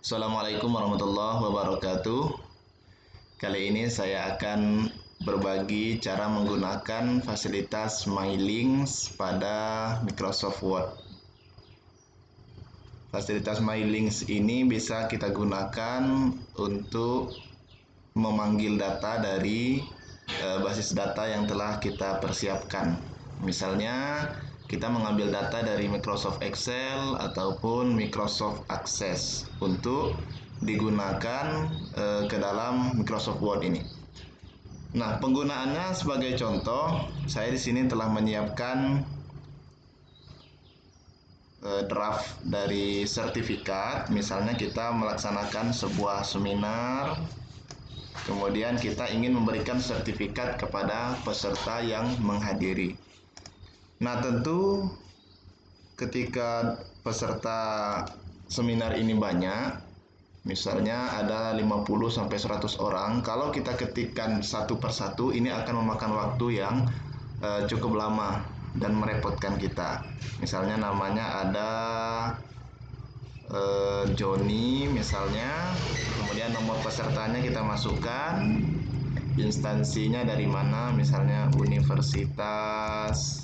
Assalamualaikum warahmatullahi wabarakatuh. Kali ini saya akan berbagi cara menggunakan fasilitas My Links pada Microsoft Word. Fasilitas My Links ini bisa kita gunakan untuk memanggil data dari basis data yang telah kita persiapkan. Misalnya, kita mengambil data dari Microsoft Excel ataupun Microsoft Access untuk digunakan ke dalam Microsoft Word ini. Nah, penggunaannya sebagai contoh, saya di sini telah menyiapkan draft dari sertifikat. Misalnya kita melaksanakan sebuah seminar, kemudian kita ingin memberikan sertifikat kepada peserta yang menghadiri. Nah, tentu ketika peserta seminar ini banyak, misalnya ada 50-100 orang, kalau kita ketikkan satu persatu, ini akan memakan waktu yang cukup lama dan merepotkan kita. Misalnya namanya ada Joni misalnya, kemudian nomor pesertanya kita masukkan, instansinya dari mana, misalnya Universitas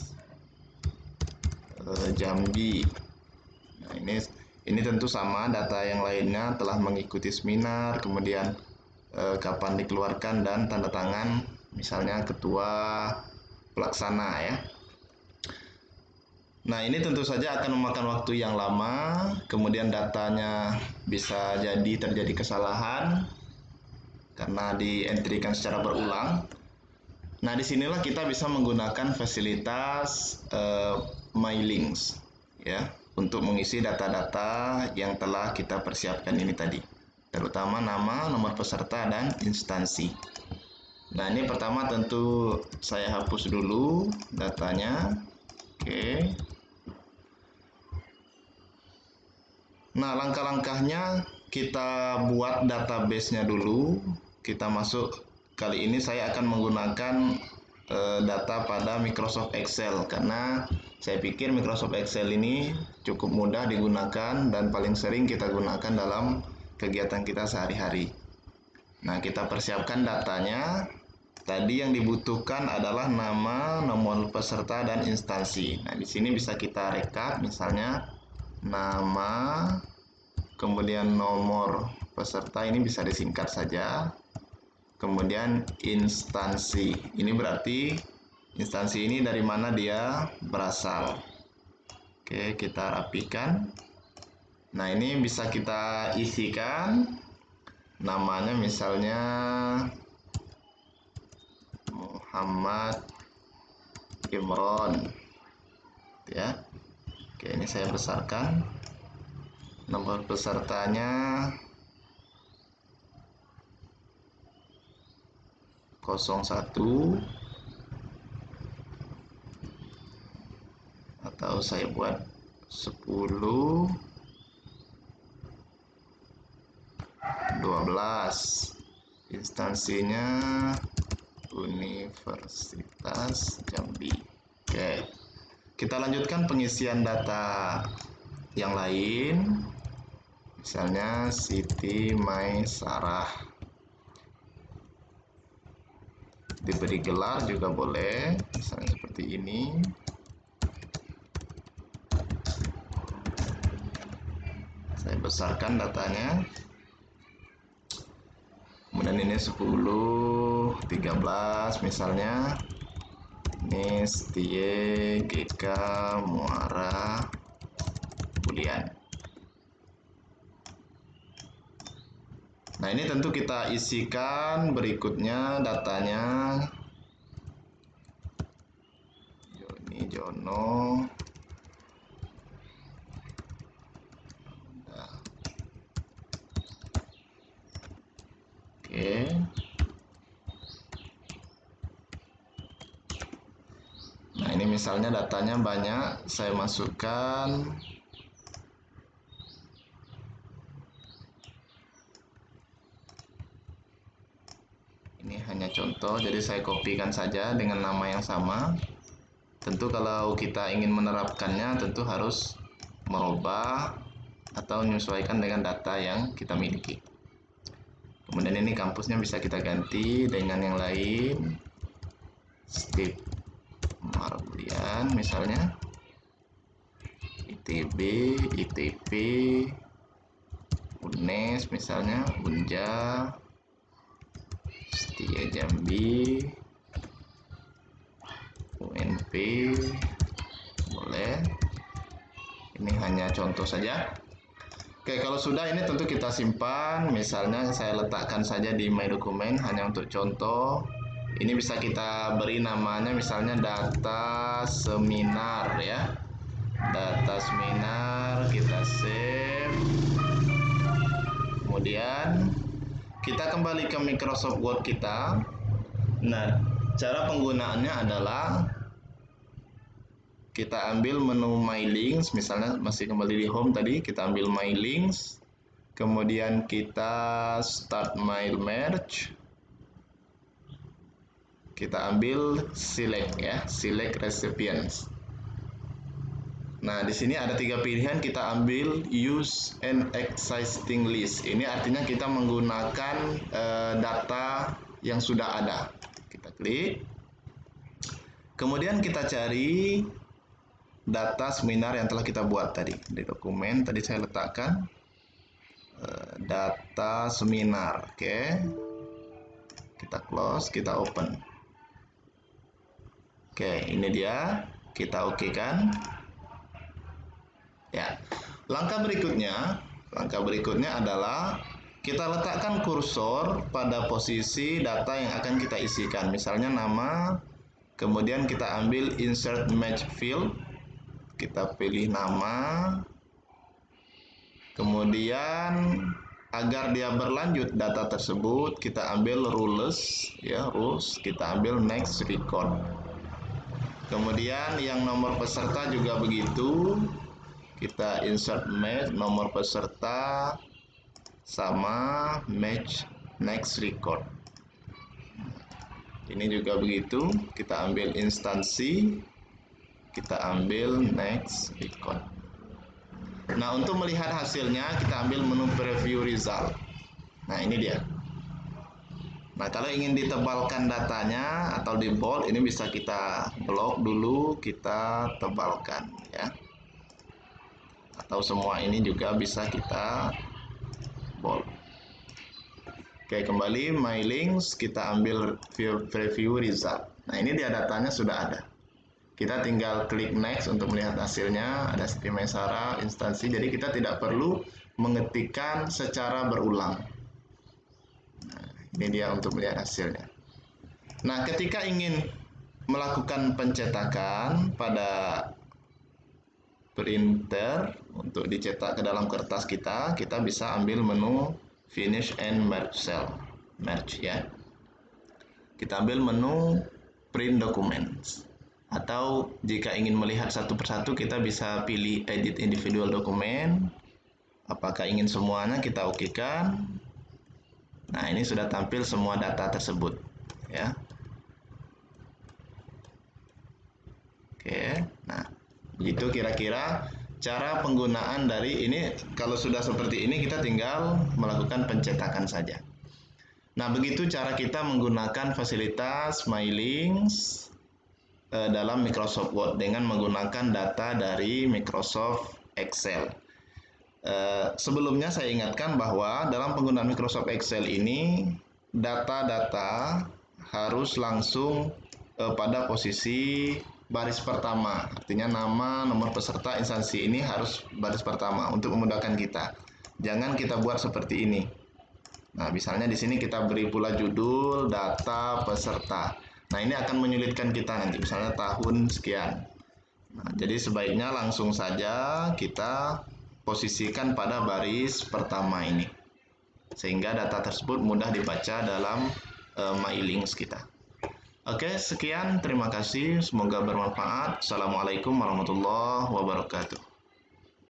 Jambi. Nah, ini tentu sama data yang lainnya, telah mengikuti seminar, kemudian kapan dikeluarkan dan tanda tangan, misalnya ketua pelaksana ya. Nah, ini tentu saja akan memakan waktu yang lama, kemudian datanya bisa jadi terjadi kesalahan karena dientrikan secara berulang. Nah, disinilah kita bisa menggunakan fasilitas My Links ya, untuk mengisi data-data yang telah kita persiapkan ini tadi, terutama nama, nomor peserta, dan instansi. Nah, ini pertama tentu saya hapus dulu datanya. Oke. Nah, langkah-langkahnya kita buat database-nya dulu. Kita masuk, kali ini saya akan menggunakan data pada Microsoft Excel karena saya pikir Microsoft Excel ini cukup mudah digunakan dan paling sering kita gunakan dalam kegiatan kita sehari-hari. Nah, kita persiapkan datanya. Tadi yang dibutuhkan adalah nama, nomor peserta, dan instansi. Nah, di sini bisa kita rekap, misalnya nama, kemudian nomor peserta, ini bisa disingkat saja, kemudian instansi, ini berarti instansi ini dari mana dia berasal. Oke, kita rapikan. Nah, ini bisa kita isikan namanya, misalnya Muhammad Imron ya. Oke, ini saya besarkan. Nomor pesertanya 01, atau saya buat 10, 12. Instansinya Universitas Jambi. Oke, kita lanjutkan pengisian data yang lain, misalnya Siti Maisarah, diberi gelar juga boleh, misalnya seperti ini. Saya besarkan datanya. Kemudian ini 10, 13 misalnya. Ini Setie GK Muara Bulian. Nah, ini tentu kita isikan berikutnya datanya. Joni Jono. Oke. Nah, ini misalnya datanya banyak, saya masukkan. Ini hanya contoh, jadi saya kopikan saja dengan nama yang sama. Tentu kalau kita ingin menerapkannya, tentu harus merubah atau menyesuaikan dengan data yang kita miliki. Kemudian ini kampusnya bisa kita ganti dengan yang lain, Stip Marbulian misalnya, ITB, ITP, UNES misalnya, Unja, Setia Jambi, UNP, boleh. Ini hanya contoh saja. Oke, kalau sudah ini tentu kita simpan. Misalnya saya letakkan saja di My Dokumen hanya untuk contoh. Ini bisa kita beri namanya misalnya data seminar ya. Data seminar kita save. Kemudian kita kembali ke Microsoft Word kita. Nah, cara penggunaannya adalah kita ambil menu My Links, misalnya masih kembali di Home tadi, kita ambil My Links, kemudian kita Start My Merge, kita ambil Select ya, Select Recipients. Nah, di sini ada 3 pilihan, kita ambil Use an Existing List. Ini artinya kita menggunakan data yang sudah ada. Kita klik, kemudian kita cari data seminar yang telah kita buat tadi di dokumen. Tadi saya letakkan data seminar. Oke, kita close, kita open. Oke, ini dia, kita oke kan ya. Langkah berikutnya adalah kita letakkan kursor pada posisi data yang akan kita isikan, misalnya nama, kemudian kita ambil insert match field, kita pilih nama, kemudian agar dia berlanjut data tersebut kita ambil rules ya, rules, kita ambil next record. Kemudian yang nomor peserta juga begitu, kita insert match nomor peserta sama match next record. Ini juga begitu, kita ambil instansi, kita ambil next record. Nah, untuk melihat hasilnya kita ambil menu preview result. Nah, ini dia. Nah, kalau ingin ditebalkan datanya atau di bold, ini bisa kita blok dulu, kita tebalkan ya. Atau semua ini juga bisa kita bold. Oke, kembali My Links, kita ambil preview result. Nah, ini dia datanya sudah ada. Kita tinggal klik next untuk melihat hasilnya, ada Siti Maisarah, instansi, jadi kita tidak perlu mengetikkan secara berulang. Nah, ini dia untuk melihat hasilnya. Nah, ketika ingin melakukan pencetakan pada printer untuk dicetak ke dalam kertas kita bisa ambil menu Finish and Merge Cell, Merge ya. Kita ambil menu Print Documents. Atau jika ingin melihat satu persatu kita bisa pilih Edit Individual Document. Apakah ingin semuanya, kita okekan. Nah, ini sudah tampil semua data tersebut ya. Oke, nah begitu kira-kira cara penggunaan dari ini. Kalau sudah seperti ini kita tinggal melakukan pencetakan saja. Nah, begitu cara kita menggunakan fasilitas My Links dalam Microsoft Word dengan menggunakan data dari Microsoft Excel. Sebelumnya saya ingatkan bahwa dalam penggunaan Microsoft Excel ini data-data harus langsung pada posisi baris pertama, artinya nama, nomor peserta, instansi ini harus baris pertama untuk memudahkan kita. Jangan kita buat seperti ini. Nah, misalnya di sini kita beri pula judul data peserta. Nah, ini akan menyulitkan kita nanti, misalnya tahun sekian. Nah, jadi sebaiknya langsung saja kita posisikan pada baris pertama ini, sehingga data tersebut mudah dibaca dalam My Links kita. Oke, sekian, terima kasih, semoga bermanfaat. Assalamualaikum warahmatullahi wabarakatuh.